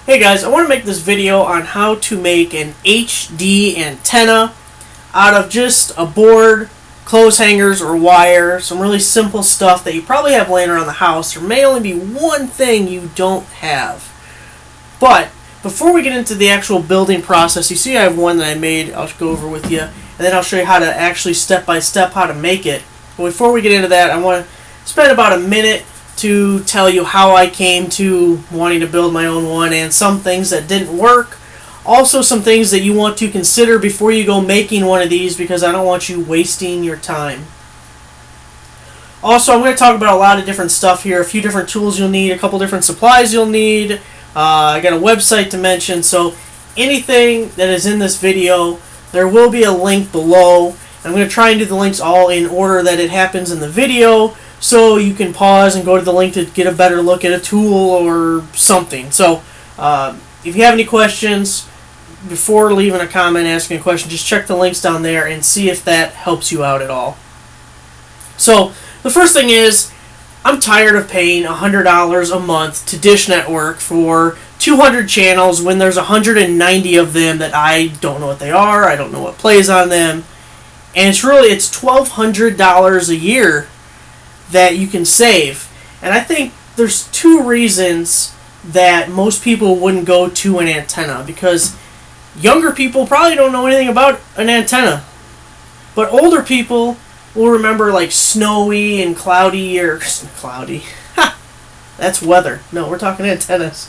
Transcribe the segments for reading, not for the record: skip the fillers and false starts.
Hey guys, I want to make this video on how to make an HD antenna out of just a board, clothes hangers, or wire. Some really simple stuff that you probably have laying around the house. There may only be one thing you don't have. But before we get into the actual building process, you see I have one that I made. I'll go over with you, and then I'll show you how to actually step by step how to make it. But before we get into that, I want to spend about a minute to tell you how I came to wanting to build my own one and some things that didn't work. Also some things that you want to consider before you go making one of these, because I don't want you wasting your time. Also, I'm going to talk about a lot of different stuff here, a few different tools you'll need, a couple different supplies you'll need. I got a website to mention, so anything that is in this video, there will be a link below. I'm going to try and do the links all in order that it happens in the video, so you can pause and go to the link to get a better look at a tool or something. So if you have any questions, before leaving a comment, asking a question, just check the links down there and see if that helps you out at all. So the first thing is, I'm tired of paying $100 a month to Dish Network for 200 channels when there's 190 of them that I don't know what they are, I don't know what plays on them, and it's $1,200 a year that you can save. And I think there's two reasons that most people wouldn't go to an antenna, because younger people probably don't know anything about an antenna, but older people will remember like snowy and cloudy, or cloudy, that's weather. No, we're talking antennas.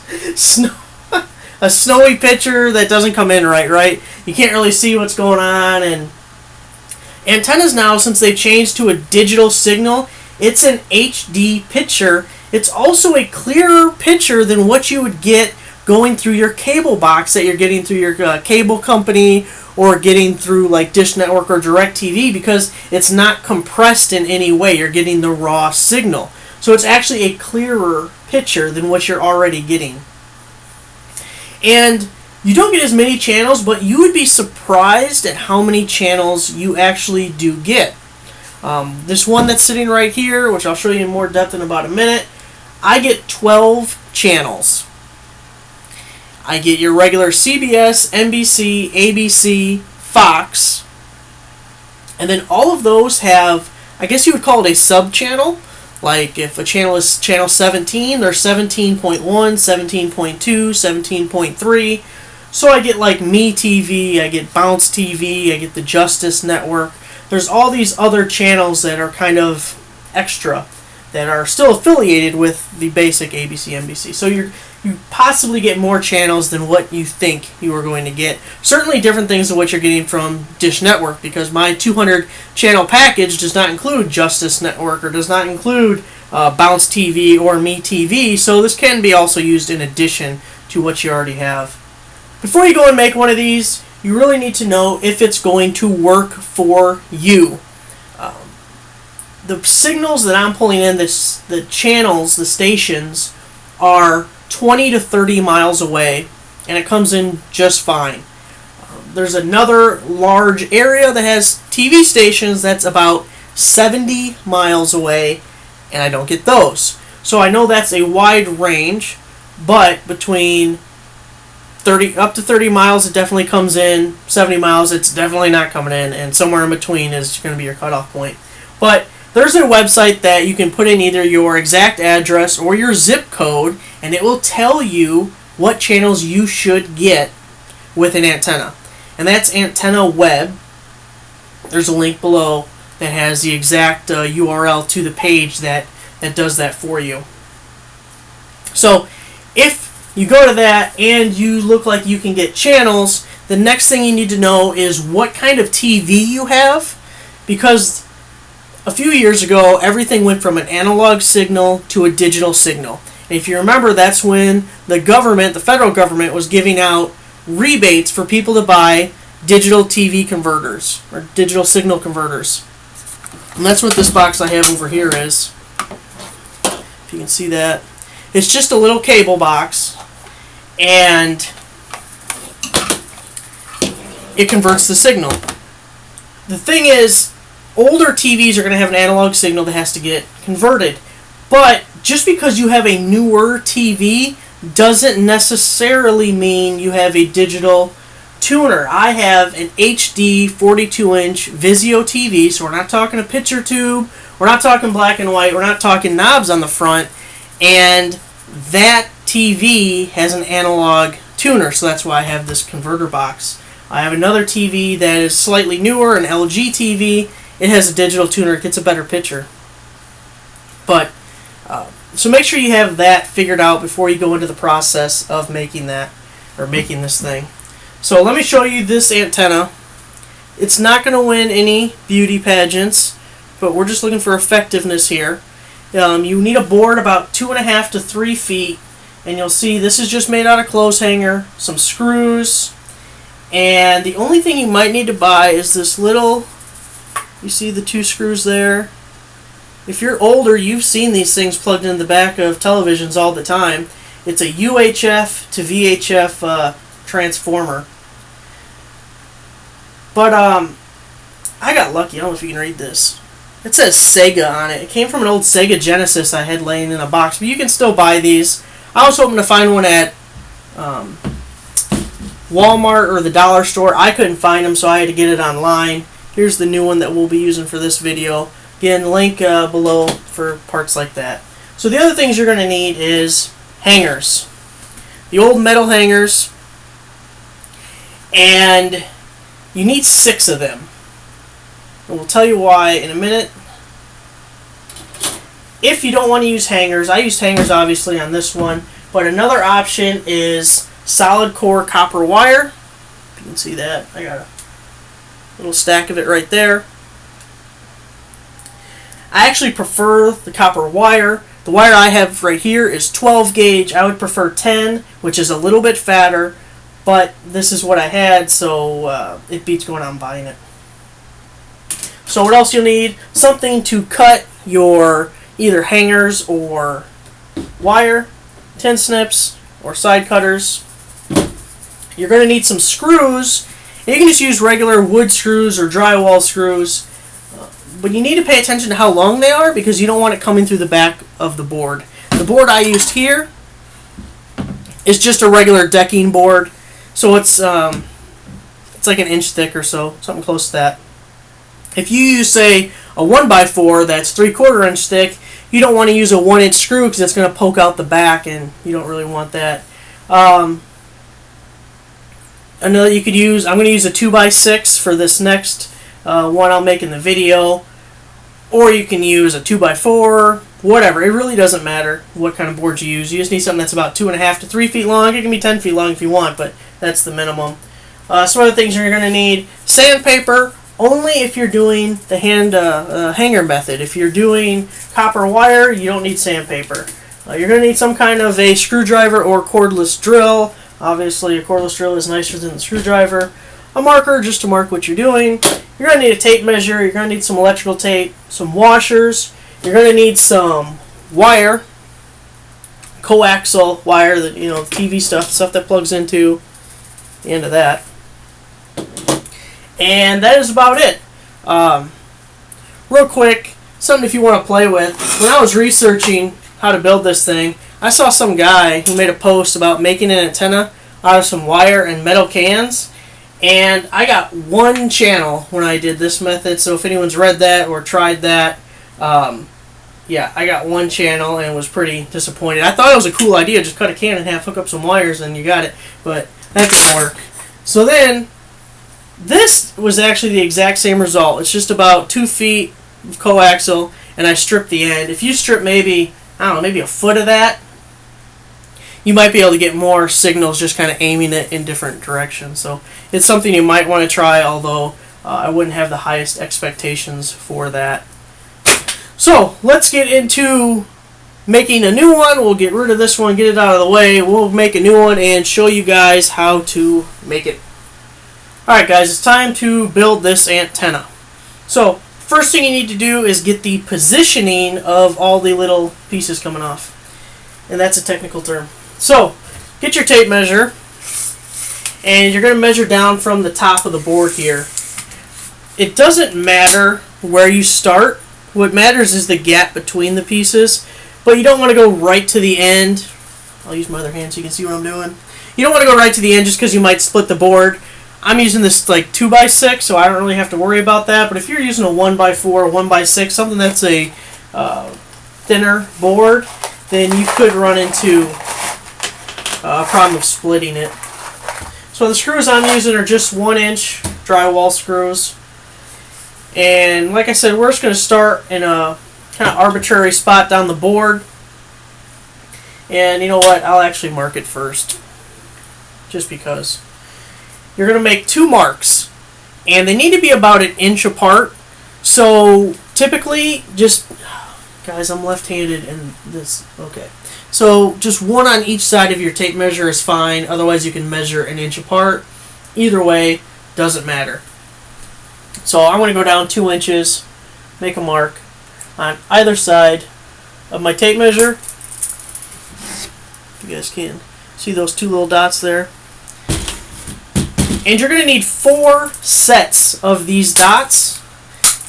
A snowy picture that doesn't come in right? You can't really see what's going on. And antennas now, since they've changed to a digital signal, it's an HD picture. It's also a clearer picture than what you would get going through your cable box that you're getting through your cable company, or getting through like Dish Network or DirecTV, because it's not compressed in any way. You're getting the raw signal. So it's actually a clearer picture than what you're already getting. And you don't get as many channels, but you would be surprised at how many channels you actually do get. This one that's sitting right here, which I'll show you in more depth in about a minute, I get 12 channels. I get your regular CBS, NBC, ABC, Fox, and then all of those have, I guess you would call it a sub-channel. Like if a channel is channel 17, there's 17.1, 17.2, 17.3. So I get like Me TV, I get Bounce TV, I get the Justice Network. There's all these other channels that are kind of extra, that are still affiliated with the basic ABC, NBC. So you possibly get more channels than what you think you are going to get. Certainly different things than what you're getting from Dish Network, because my 200 channel package does not include Justice Network, or does not include Bounce TV or Me TV, so this can be also used in addition to what you already have. Before you go and make one of these, you really need to know if it's going to work for you. The signals that I'm pulling in, the channels, the stations, are 20 to 30 miles away, and it comes in just fine. There's another large area that has TV stations that's about 70 miles away, and I don't get those. So I know that's a wide range, but between 30 up to 30 miles it definitely comes in, 70 miles it's definitely not coming in, and somewhere in between is going to be your cutoff point. But there's a website that you can put in either your exact address or your zip code, and it will tell you what channels you should get with an antenna. And that's Antenna Web. There's a link below that has the exact URL to the page that does that for you. So if you go to that and you look like you can get channels, the next thing you need to know is what kind of TV you have, because a few years ago, everything went from an analog signal to a digital signal. And if you remember, that's when the government, the federal government, was giving out rebates for people to buy digital TV converters, or digital signal converters. And that's what this box I have over here is. If you can see that. It's just a little cable box, and it converts the signal. The thing is, older TVs are going to have an analog signal that has to get converted. But just because you have a newer TV doesn't necessarily mean you have a digital tuner. I have an HD 42-inch Vizio TV, so we're not talking a picture tube, we're not talking black and white, we're not talking knobs on the front, and that TV has an analog tuner, so that's why I have this converter box. I have another TV that is slightly newer, an LG TV. It has a digital tuner, it gets a better picture. But so make sure you have that figured out before you go into the process of making that, or making this thing. So let me show you this antenna. It's not going to win any beauty pageants, but we're just looking for effectiveness here. You need a board about 2.5 to 3 feet, and you'll see this is just made out of clothes hanger, some screws, and the only thing you might need to buy is this little, you see the 2 screws there? If you're older, you've seen these things plugged in the back of televisions all the time. It's a UHF to VHF transformer. But I got lucky. I don't know if you can read this. It says Sega on it. It came from an old Sega Genesis I had laying in a box, but you can still buy these. I was hoping to find one at Walmart or the dollar store. I couldn't find them, so I had to get it online. Here's the new one that we'll be using for this video. Again, link below for parts like that. So the other things you're going to need is hangers. The old metal hangers. And you need 6 of them. And we'll tell you why in a minute. If you don't want to use hangers, I used hangers obviously on this one, but another option is solid core copper wire. You can see that. I got a little stack of it right there. I actually prefer the copper wire. The wire I have right here is 12 gauge. I would prefer 10, which is a little bit fatter, but this is what I had, so it beats going out and buying it. So what else you'll need? Something to cut your either hangers or wire, tin snips, or side cutters. You're going to need some screws. And you can just use regular wood screws or drywall screws. But you need to pay attention to how long they are because you don't want it coming through the back of the board. The board I used here is just a regular decking board. So it's like an inch thick or so, something close to that. If you use, say, a 1x4 that's 3/4 inch thick, you don't want to use a 1-inch screw because it's going to poke out the back and you don't really want that. Another you could use, I'm going to use a 2x6 for this next one I'll make in the video, or you can use a 2x4, whatever. It really doesn't matter what kind of board you use. You just need something that's about 2.5 to 3 feet long. It can be 10 feet long if you want, but that's the minimum. Some other things you're going to need: sandpaper, only if you're doing the hand hanger method. If you're doing copper wire, you don't need sandpaper. You're going to need some kind of a screwdriver or cordless drill. Obviously, a cordless drill is nicer than the screwdriver. A marker just to mark what you're doing. You're going to need a tape measure. You're going to need some electrical tape, some washers. You're going to need some wire, coaxial wire, that TV stuff that plugs into the end of that. And that is about it. Real quick, something if you want to play with. When I was researching how to build this thing, I saw some guy who made a post about making an antenna out of some wire and metal cans. And I got one channel when I did this method, so if anyone's read that or tried that, yeah, I got one channel and was pretty disappointed. I thought it was a cool idea, just cut a can in half, hook up some wires, and you got it, but that didn't work. So then, this was actually the exact same result. It's just about 2 feet of coaxial, and I stripped the end. If you strip maybe, I don't know, maybe a foot of that, you might be able to get more signals just kind of aiming it in different directions. So it's something you might want to try, although I wouldn't have the highest expectations for that. So let's get into making a new one. We'll get rid of this one, get it out of the way. We'll make a new one and show you guys how to make it. Alright guys, it's time to build this antenna. So first thing you need to do is get the positioning of all the little pieces coming off. And that's a technical term. So, get your tape measure, and you're going to measure down from the top of the board here. It doesn't matter where you start. What matters is the gap between the pieces, but you don't want to go right to the end I'll use my other hand so you can see what I'm doing. You don't want to go right to the end just because you might split the board. I'm using this like 2x6, so I don't really have to worry about that. But if you're using a 1x4, 1x6, something that's a thinner board, then you could run into a problem of splitting it. So the screws I'm using are just 1-inch drywall screws. And like I said, we're just going to start in a kind of arbitrary spot down the board. And you know what? I'll actually mark it first. Just because. You're going to make 2 marks. And they need to be about 1 inch apart. So typically, just... Guys, I'm left-handed and this... Okay. So just 1 on each side of your tape measure is fine. Otherwise, you can measure 1 inch apart. Either way, doesn't matter. So I'm going to go down 2 inches. Make a mark on either side of my tape measure. You guys can see those 2 little dots there. And you're going to need 4 sets of these dots.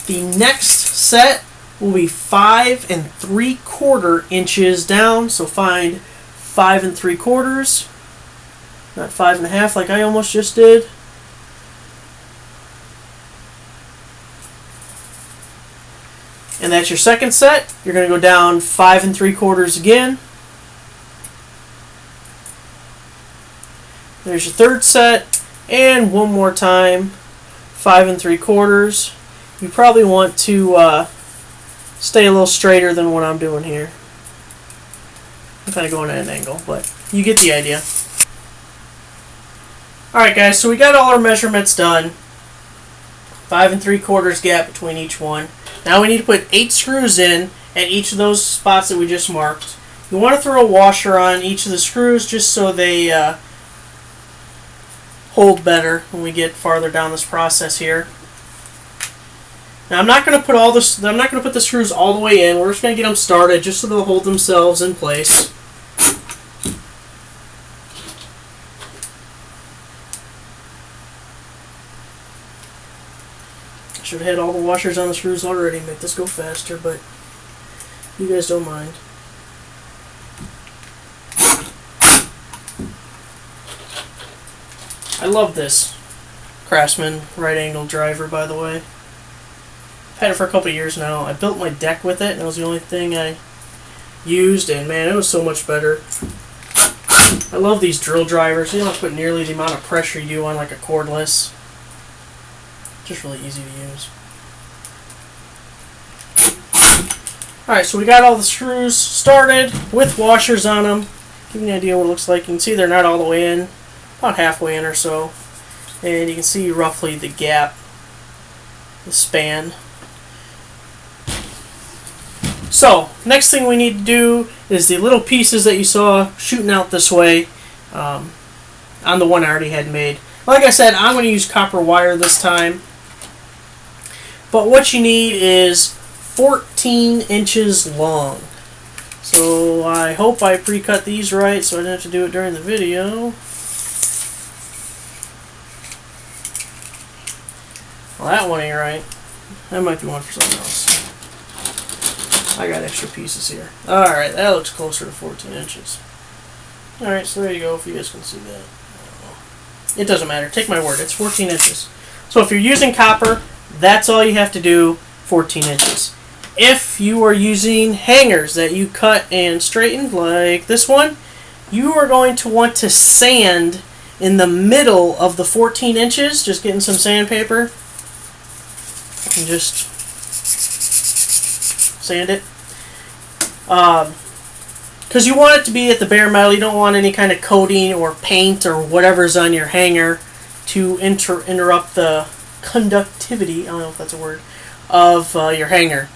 The next set will be 5 3/4 inches down. So find 5 3/4, not 5 1/2 like I almost just did. And that's your second set. You're going to go down 5 3/4 again. There's your third set, and one more time, 5 3/4. You probably want to stay a little straighter than what I'm doing here. I'm kind of going at an angle, but you get the idea. Alright guys, so we got all our measurements done. 5 3/4 gap between each one. Now we need to put 8 screws in at each of those spots that we just marked. You want to throw a washer on each of the screws just so they hold better when we get farther down this process here. Now I'm not going to put the screws all the way in. We're just going to get them started just so they'll hold themselves in place. I should have had all the washers on the screws already, make this go faster, but you guys don't mind. I love this Craftsman right angle driver, by the way. I've had it for a couple years now. I built my deck with it, and it was the only thing I used, and man, it was so much better. I love these drill drivers. You don't have to put nearly the amount of pressure you do on like a cordless. Just really easy to use. Alright, so we got all the screws started with washers on them. Give you an idea what it looks like. You can see they're not all the way in. About halfway in or so. And you can see roughly the gap, the span. So, next thing we need to do is the little pieces that you saw shooting out this way on the one I already had made. Like I said, I'm going to use copper wire this time. But what you need is 14 inches long. So I hope I pre-cut these right so I don't have to do it during the video. Well, that one ain't right. That might be one for something else. I got extra pieces here. Alright, that looks closer to 14 inches. Alright, so there you go, if you guys can see that. It doesn't matter. Take my word. It's 14 inches. So if you're using copper, that's all you have to do, 14 inches. If you are using hangers that you cut and straighten, like this one, you are going to want to sand in the middle of the 14 inches. Just getting some sandpaper. And just sand it. Because you want it to be at the bare metal. You don't want any kind of coating or paint or whatever's on your hanger to interrupt the conductivity, I don't know if that's a word, of your hanger.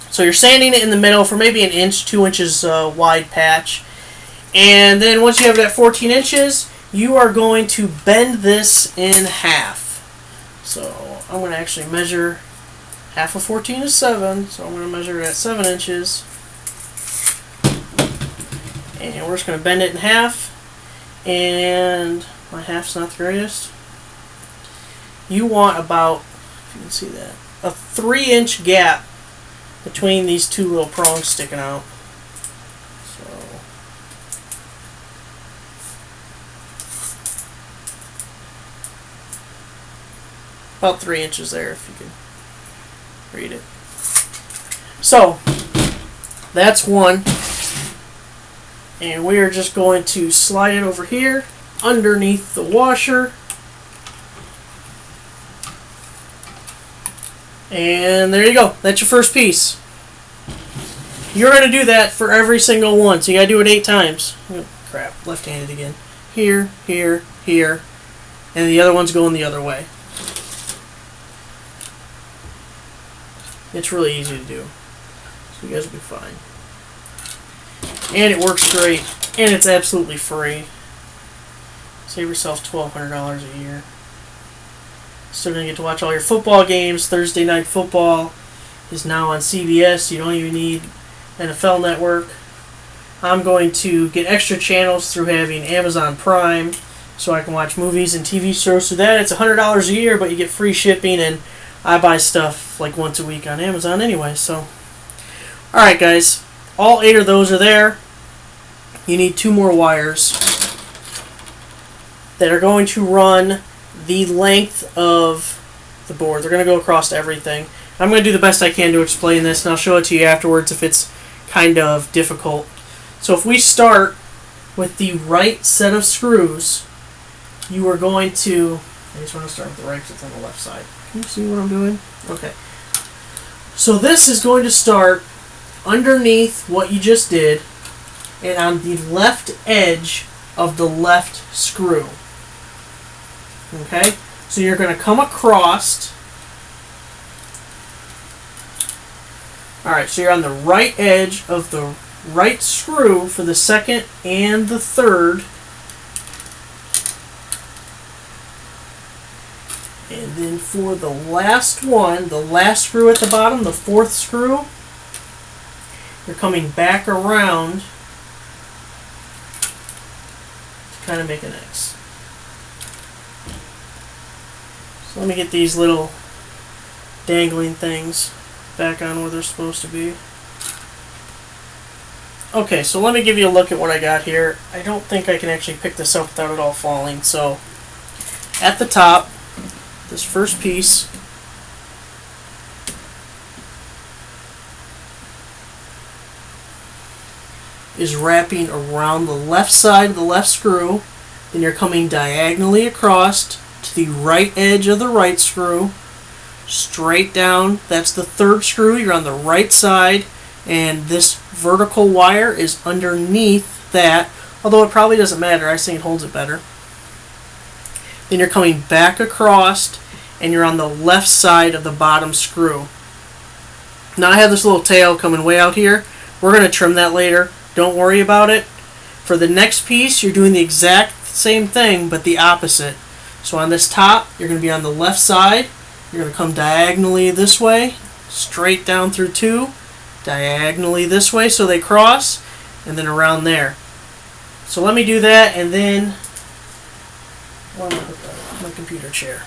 So you're sanding it in the middle for maybe 1 inch, 2 inches wide patch. And then once you have that 14 inches, you are going to bend this in half. So I'm going to actually measure half of 14 is 7, so I'm going to measure it at 7 inches. And we're just going to bend it in half. And my half's not the greatest. You want about, if you can see that, a 3-inch gap between these two little prongs sticking out. So About 3 inches there, if you can read it. So, that's one. And we are just going to slide it over here underneath the washer. And there you go. That's your first piece. You're going to do that for every single one. So you got to do it 8 times. Oh, crap. Left-handed again. Here, here, here. And the other one's going the other way. It's really easy to do. So you guys will be fine. And it works great. And it's absolutely free. Save yourself $1,200 a year. Still going to get to watch all your football games. Thursday Night Football is now on CBS. You don't even need NFL Network. I'm going to get extra channels through having Amazon Prime, so I can watch movies and TV shows through that. It's $100 a year, but you get free shipping, and I buy stuff like once a week on Amazon anyway. So, alright guys, all 8 of those are there. You need 2 more wires that are going to run the length of the board. They're going to go across everything. I'm going to do the best I can to explain this, and I'll show it to you afterwards if it's kind of difficult. So if we start with the right set of screws, you are going to... I just want to start with the right because it's on the left side. Can you see what I'm doing? Okay. So this is going to start underneath what you just did and on the left edge of the left screw. Okay? So you're going to come across. Alright, so you're on the right edge of the right screw for the second and the third. And then for the last one, the last screw at the bottom, the 4th screw, you're coming back around to kind of make an X. So let me get these little dangling things back on where they're supposed to be. Okay, so let me give you a look at what I got here. I don't think I can actually pick this up without it all falling. So at the top, this first piece is wrapping around the left side of the left screw. Then you're coming diagonally across to the right edge of the right screw. Straight down, that's the 3rd screw. You're on the right side. And this vertical wire is underneath that, although it probably doesn't matter. I think it holds it better. Then you're coming back across, and you're on the left side of the bottom screw. Now I have this little tail coming way out here. We're going to trim that later. Don't worry about it. For the next piece, you're doing the exact same thing, but the opposite. So on this top, you're going to be on the left side. You're going to come diagonally this way, straight down through 2. Diagonally this way so they cross, and then around there. So let me do that, and then where am I with my computer chair?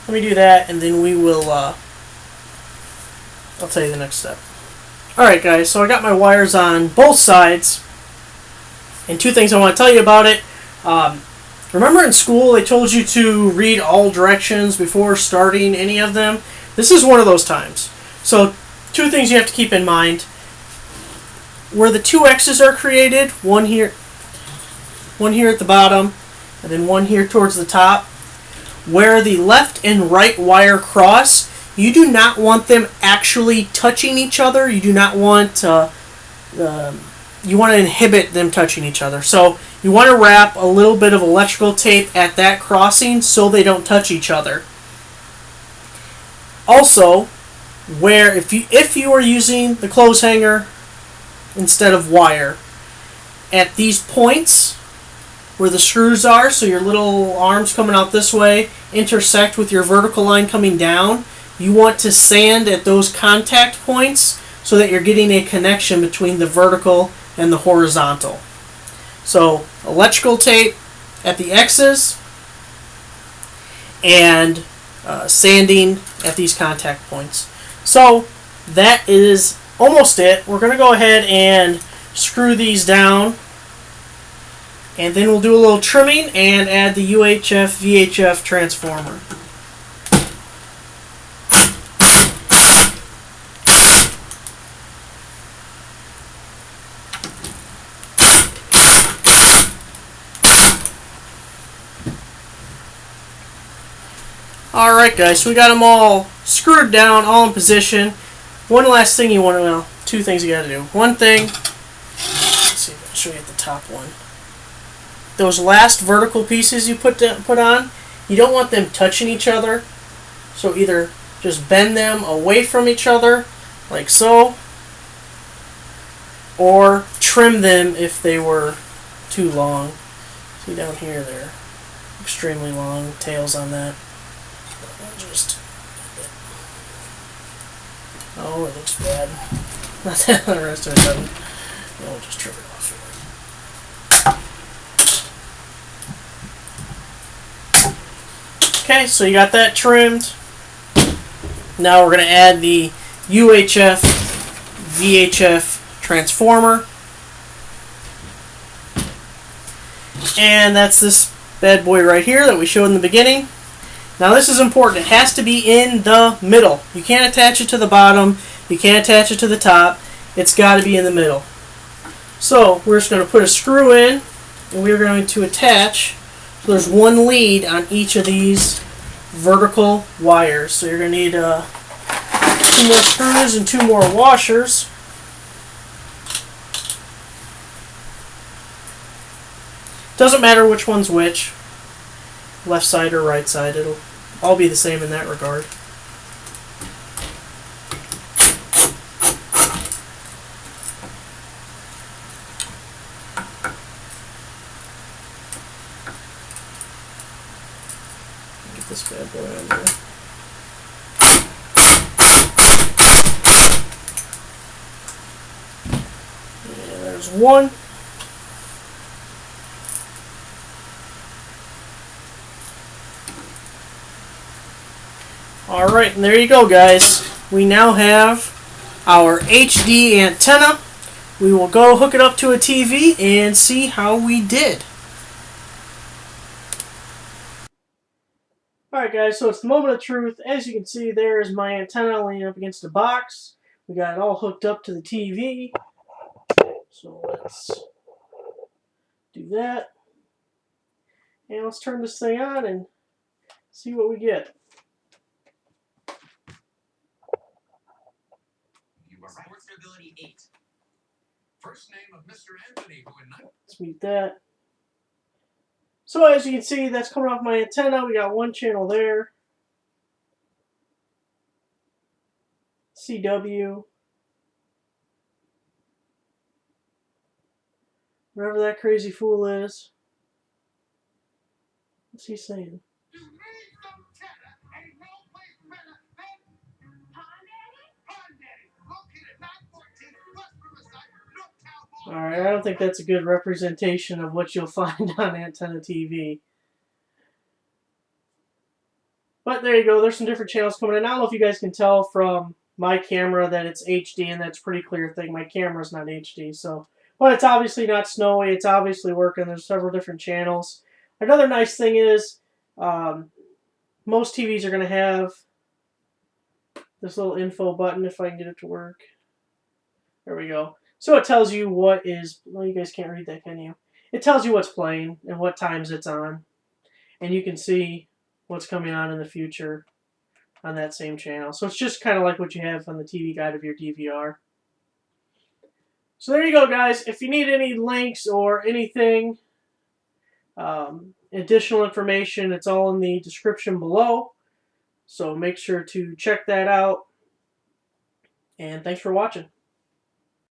Let me do that, and then we will I'll tell you the next step. Alright guys, so I got my wires on both sides, and 2 things I want to tell you about it. Remember in school they told you to read all directions before starting any of them? This is one of those times. So 2 things you have to keep in mind. Where the 2 X's are created, one here at the bottom, and then one here towards the top. Where the left and right wire cross, you do not want them actually touching each other. You do not want you want to inhibit them touching each other. So you want to wrap a little bit of electrical tape at that crossing so they don't touch each other. Also, where if you are using the clothes hanger instead of wire, at these points where the screws are, so your little arms coming out this way intersect with your vertical line coming down, you want to sand at those contact points so that you're getting a connection between the vertical and the horizontal. So electrical tape at the X's and sanding at these contact points. So that is almost it. We're going to go ahead and screw these down, and then we'll do a little trimming and add the UHF VHF transformer. Alright guys, so we got them all screwed down, all in position. One last thing you want to know. Two things you got to do. One thing, let's see if I can show you at the top one. Those last vertical pieces you put on, you don't want them touching each other. So either just bend them away from each other, like so, or trim them if they were too long. See down here, they're extremely long tails on that. Oh, it looks bad. Not that the rest of it doesn't. We'll just trim it off here. Okay, so you got that trimmed. Now we're going to add the UHF VHF transformer. And that's this bad boy right here that we showed in the beginning. Now this is important. It has to be in the middle. You can't attach it to the bottom. You can't attach it to the top. It's got to be in the middle. So we're just going to put a screw in, and we're going to attach. So there's one lead on each of these vertical wires. So you're going to need 2 more screws and 2 more washers. Doesn't matter which one's which. Left side or right side, it'll all be the same in that regard. Get this bad boy on there. Yeah, there's one. Alright, and there you go guys. We now have our HD antenna. We will go hook it up to a TV and see how we did. Alright guys, so it's the moment of truth. As you can see, there's my antenna leaning up against the box. We got it all hooked up to the TV. So let's do that. And let's turn this thing on and see what we get. Ability 8. First name of Mr. Anthony, who in let's mute that. So as you can see, that's coming off my antenna. We got one channel there. CW. Whatever that crazy fool is. What's he saying? You need some cheddar. Ain't no place better than Pond Daddy. Located 914 West Riverside, Northtown. Alright, I don't think that's a good representation of what you'll find on Antenna TV. But there you go, there's some different channels coming in. I don't know if you guys can tell from my camera that it's HD, and that's a pretty clear thing. My camera's not HD, so. But it's obviously not snowy, it's obviously working. There's several different channels. Another nice thing is, most TVs are going to have this little info button, if I can get it to work. There we go. So it tells you what is, well, you guys can't read that, can you? It tells you what's playing and what times it's on. And you can see what's coming on in the future on that same channel. So it's just kind of like what you have on the TV guide of your DVR. So there you go, guys. If you need any links or anything, additional information, it's all in the description below. So make sure to check that out. And thanks for watching.